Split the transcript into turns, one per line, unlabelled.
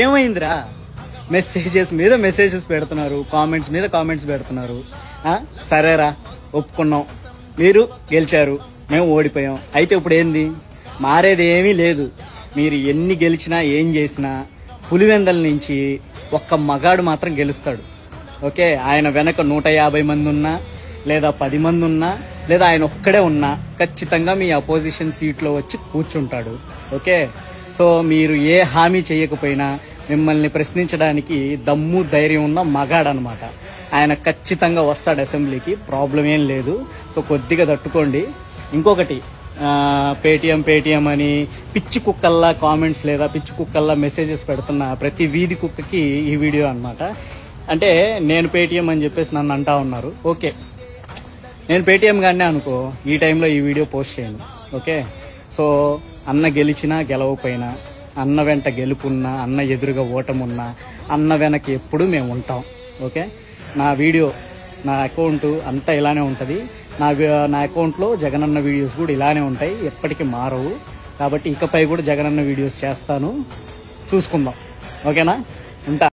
ఏమైందిరా? మెసేజెస్ మీద మెసేజెస్ పెడుతున్నారు, కామెంట్స్ మీద కామెంట్స్ పెడుతున్నారు. సరేరా, ఒప్పుకున్నాం, మీరు గెలిచారు, మేము ఓడిపోయాం. అయితే ఇప్పుడు ఏంది? మారేది ఏమీ లేదు. మీరు ఎన్ని గెలిచినా ఏం చేసినా పులివెందల నుంచి ఒక్క మగాడు మాత్రం గెలుస్తాడు. ఓకే, ఆయన వెనక 150 మంది ఉన్నా, లేదా 10 మంది ఉన్నా, లేదా ఆయన ఒక్కడే ఉన్నా ఖచ్చితంగా మీ అపోజిషన్ సీట్లో వచ్చి కూర్చుంటాడు. ఓకే, సో మీరు ఏ హామీ చేయకపోయినా మిమ్మల్ని ప్రశ్నించడానికి దమ్ము ధైర్యం ఉన్న మగాడనమాట. ఆయన ఖచ్చితంగా వస్తాడు అసెంబ్లీకి, ప్రాబ్లం ఏం లేదు. సో కొద్దిగా తట్టుకోండి. ఇంకొకటి, పేటీఎం అని పిచ్చి కుక్కల్లా కామెంట్స్ లేదా పిచ్చి కుక్కల్లా మెసేజెస్ పెడుతున్న ప్రతి వీధి కుక్కకి ఈ వీడియో అనమాట. అంటే నేను పేటీఎం అని చెప్పేసి నన్ను అంటా ఉన్నారు. ఓకే, నేను పేటీఎం గానే అనుకో, ఈ టైంలో ఈ వీడియో పోస్ట్ చేయను. ఓకే, సో అన్న గెలిచినా గెలవకపోయినా, అన్న వెంట గెలుపున్నా, అన్న ఎదురుగా ఓటమున్నా, అన్న వెనక ఎప్పుడు మేము ఉంటాం. ఓకే, నా వీడియో, నా అకౌంట్ అంతా ఇలానే ఉంటుంది. నా అకౌంట్లో జగనన్న వీడియోస్ కూడా ఇలానే ఉంటాయి, ఎప్పటికీ మారవు. కాబట్టి ఇకపై కూడా జగనన్న వీడియోస్ చేస్తాను, చూసుకుందాం. ఓకేనా? ఉంటా.